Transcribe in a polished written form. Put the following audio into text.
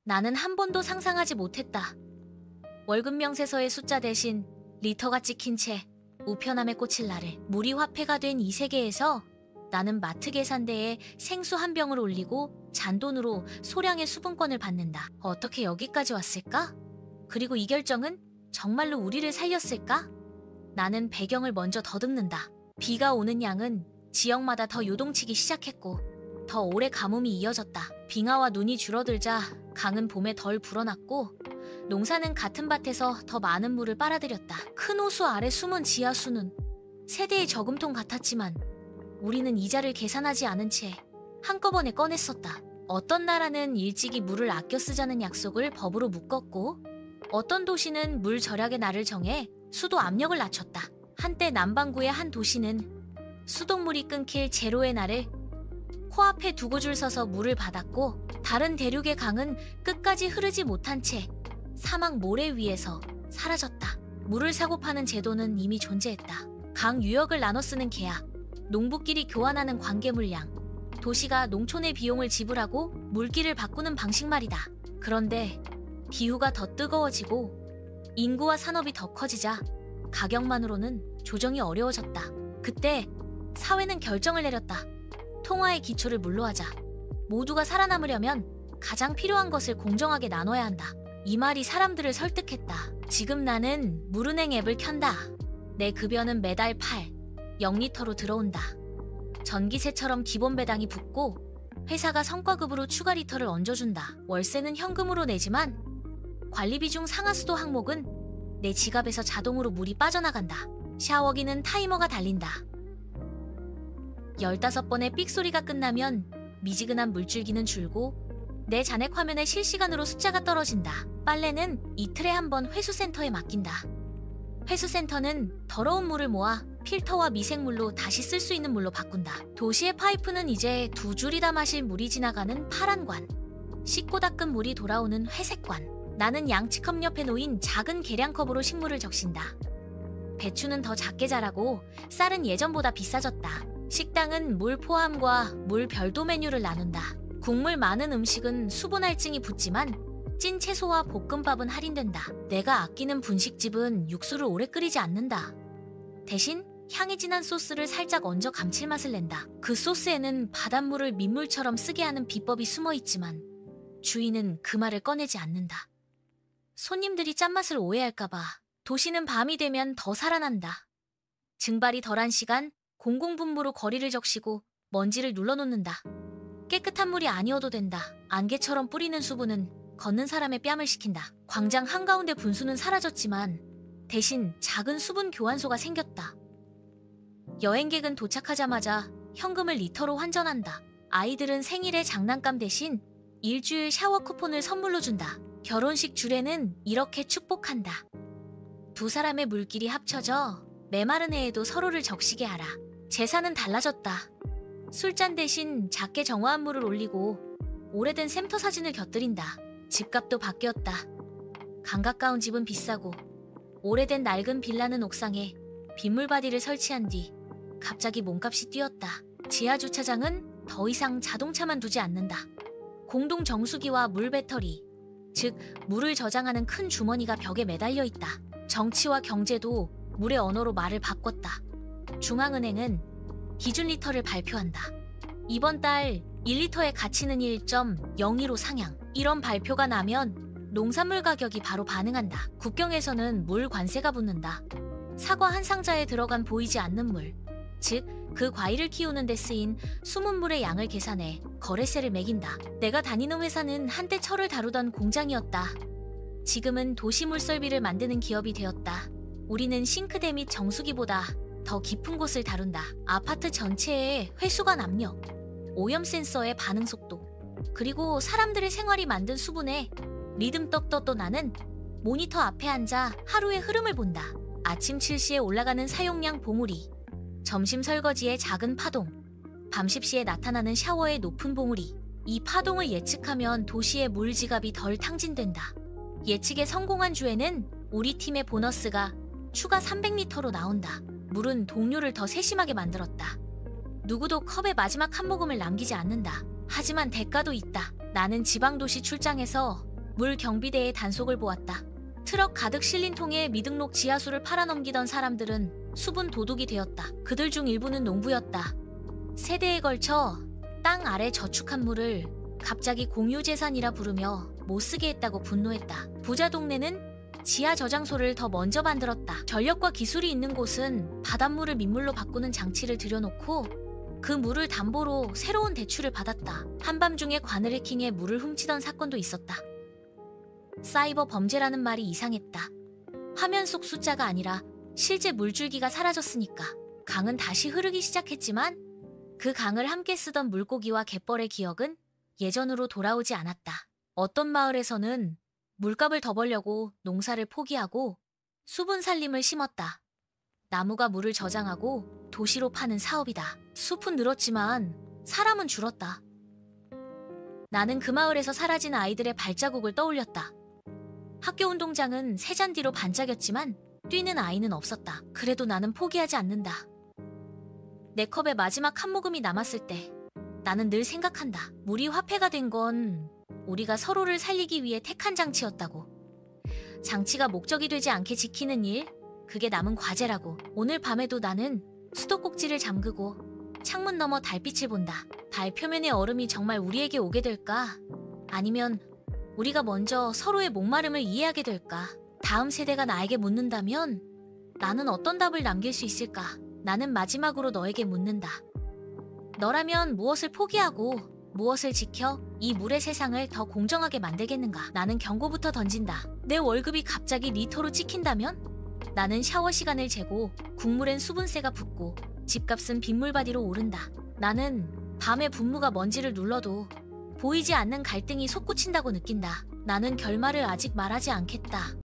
나는 한 번도 상상하지 못했다. 월급 명세서의 숫자 대신 리터가 찍힌 채 우편함에 꽂힐 나를. 물이 화폐가 된 이 세계에서 나는 마트 계산대에 생수 한 병을 올리고 잔돈으로 소량의 수분권을 받는다. 어떻게 여기까지 왔을까? 그리고 이 결정은 정말로 우리를 살렸을까? 나는 배경을 먼저 더듬는다. 비가 오는 양은 지역마다 더 요동치기 시작했고 더 오래 가뭄이 이어졌다. 빙하와 눈이 줄어들자 강은 봄에 덜 불어났고 농사는 같은 밭에서 더 많은 물을 빨아들였다. 큰 호수 아래 숨은 지하수는 세대의 저금통 같았지만 우리는 이자를 계산하지 않은 채 한꺼번에 꺼냈었다. 어떤 나라는 일찍이 물을 아껴 쓰자는 약속을 법으로 묶었고 어떤 도시는 물 절약의 날을 정해 수도 압력을 낮췄다. 한때 남반구의 한 도시는 수돗물이 끊길 제로의 날을 코앞에 두고 줄 서서 물을 받았고 다른 대륙의 강은 끝까지 흐르지 못한 채 사막 모래 위에서 사라졌다. 물을 사고 파는 제도는 이미 존재했다. 강 유역을 나눠 쓰는 계약, 농부끼리 교환하는 관계 물량, 도시가 농촌의 비용을 지불하고 물기를 바꾸는 방식 말이다. 그런데 기후가 더 뜨거워지고 인구와 산업이 더 커지자 가격만으로는 조정이 어려워졌다. 그때 사회는 결정을 내렸다. 통화의 기초를 물로 하자. 모두가 살아남으려면 가장 필요한 것을 공정하게 나눠야 한다. 이 말이 사람들을 설득했다. 지금 나는 물은행 앱을 켠다. 내 급여는 매달 0리터로 들어온다. 전기세처럼 기본 배당이 붙고 회사가 성과급으로 추가 리터를 얹어준다. 월세는 현금으로 내지만 관리비 중 상하수도 항목은 내 지갑에서 자동으로 물이 빠져나간다. 샤워기는 타이머가 달린다. 15번의 삑소리가 끝나면 미지근한 물줄기는 줄고 내 잔액 화면에 실시간으로 숫자가 떨어진다. 빨래는 이틀에 한 번 회수센터에 맡긴다. 회수센터는 더러운 물을 모아 필터와 미생물로 다시 쓸 수 있는 물로 바꾼다. 도시의 파이프는 이제 두 줄이 다 마실 물이 지나가는 파란 관, 씻고 닦은 물이 돌아오는 회색 관. 나는 양치컵 옆에 놓인 작은 계량컵으로 식물을 적신다. 배추는 더 작게 자라고 쌀은 예전보다 비싸졌다. 식당은 물 포함과 물 별도 메뉴를 나눈다. 국물 많은 음식은 수분 할증이 붙지만 찐 채소와 볶음밥은 할인된다. 내가 아끼는 분식집은 육수를 오래 끓이지 않는다. 대신 향이 진한 소스를 살짝 얹어 감칠맛을 낸다. 그 소스에는 바닷물을 민물처럼 쓰게 하는 비법이 숨어 있지만 주인은 그 말을 꺼내지 않는다. 손님들이 짠맛을 오해할까봐. 도시는 밤이 되면 더 살아난다. 증발이 덜한 시간 공공분무로 거리를 적시고 먼지를 눌러놓는다. 깨끗한 물이 아니어도 된다. 안개처럼 뿌리는 수분은 걷는 사람의 뺨을 식힌다. 광장 한가운데 분수는 사라졌지만 대신 작은 수분 교환소가 생겼다. 여행객은 도착하자마자 현금을 리터로 환전한다. 아이들은 생일에 장난감 대신 일주일 샤워 쿠폰을 선물로 준다. 결혼식 주례는 이렇게 축복한다. 두 사람의 물길이 합쳐져 메마른 해에도 서로를 적시게 하라. 제사는 달라졌다. 술잔 대신 작게 정화한 물을 올리고 오래된 샘터 사진을 곁들인다. 집값도 바뀌었다. 강 가까운 집은 비싸고 오래된 낡은 빌라는 옥상에 빗물바디를 설치한 뒤 갑자기 몸값이 뛰었다. 지하 주차장은 더 이상 자동차만 두지 않는다. 공동 정수기와 물 배터리, 즉 물을 저장하는 큰 주머니가 벽에 매달려 있다. 정치와 경제도 물의 언어로 말을 바꿨다. 중앙은행은 기준 리터를 발표한다. 이번 달 1리터의 가치는 1.02로 상향. 이런 발표가 나면 농산물 가격이 바로 반응한다. 국경에서는 물 관세가 붙는다. 사과 한 상자에 들어간 보이지 않는 물, 즉 그 과일을 키우는 데 쓰인 숨은 물의 양을 계산해 거래세를 매긴다. 내가 다니는 회사는 한때 철을 다루던 공장이었다. 지금은 도시 물설비를 만드는 기업이 되었다. 우리는 싱크대 및 정수기보다 더 깊은 곳을 다룬다. 아파트 전체의 회수관 압력, 오염 센서의 반응 속도, 그리고 사람들의 생활이 만든 수분에 리듬 떡떠떠 나는 모니터 앞에 앉아 하루의 흐름을 본다. 아침 7시에 올라가는 사용량 봉우리, 점심 설거지의 작은 파동, 밤 10시에 나타나는 샤워의 높은 봉우리. 이 파동을 예측하면 도시의 물 지갑이 덜 탕진된다. 예측에 성공한 주에는 우리 팀의 보너스가 추가 300리터로 나온다. 물은 동료를 더 세심하게 만들었다. 누구도 컵의 마지막 한 모금을 남기지 않는다. 하지만 대가도 있다. 나는 지방도시 출장에서 물 경비대의 단속을 보았다. 트럭 가득 실린 통에 미등록 지하수를 팔아넘기던 사람들은 수분 도둑이 되었다. 그들 중 일부는 농부였다. 세대에 걸쳐 땅 아래 저축한 물을 갑자기 공유재산이라 부르며 못쓰게 했다고 분노했다. 부자 동네는 지하 저장소를 더 먼저 만들었다. 전력과 기술이 있는 곳은 바닷물을 민물로 바꾸는 장치를 들여놓고 그 물을 담보로 새로운 대출을 받았다. 한밤중에 관을 해킹해 물을 훔치던 사건도 있었다. 사이버 범죄라는 말이 이상했다. 화면 속 숫자가 아니라 실제 물줄기가 사라졌으니까. 강은 다시 흐르기 시작했지만 그 강을 함께 쓰던 물고기와 갯벌의 기억은 예전으로 돌아오지 않았다. 어떤 마을에서는 물값을 더 벌려고 농사를 포기하고 수분 살림을 심었다. 나무가 물을 저장하고 도시로 파는 사업이다. 숲은 늘었지만 사람은 줄었다. 나는 그 마을에서 사라진 아이들의 발자국을 떠올렸다. 학교 운동장은 새 잔디로 반짝였지만 뛰는 아이는 없었다. 그래도 나는 포기하지 않는다. 내 컵에 마지막 한 모금이 남았을 때 나는 늘 생각한다. 물이 화폐가 된 건 우리가 서로를 살리기 위해 택한 장치였다고. 장치가 목적이 되지 않게 지키는 일, 그게 남은 과제라고. 오늘 밤에도 나는 수도꼭지를 잠그고 창문 너머 달빛을 본다. 달 표면의 얼음이 정말 우리에게 오게 될까? 아니면 우리가 먼저 서로의 목마름을 이해하게 될까? 다음 세대가 나에게 묻는다면 나는 어떤 답을 남길 수 있을까? 나는 마지막으로 너에게 묻는다. 너라면 무엇을 포기하고 무엇을 지켜 이 물의 세상을 더 공정하게 만들겠는가? 나는 경고부터 던진다. 내 월급이 갑자기 리터로 찍힌다면? 나는 샤워 시간을 재고 국물엔 수분세가 붙고 집값은 빗물바디로 오른다. 나는 밤에 분무가 먼지를 눌러도 보이지 않는 갈등이 솟구친다고 느낀다. 나는 결말을 아직 말하지 않겠다.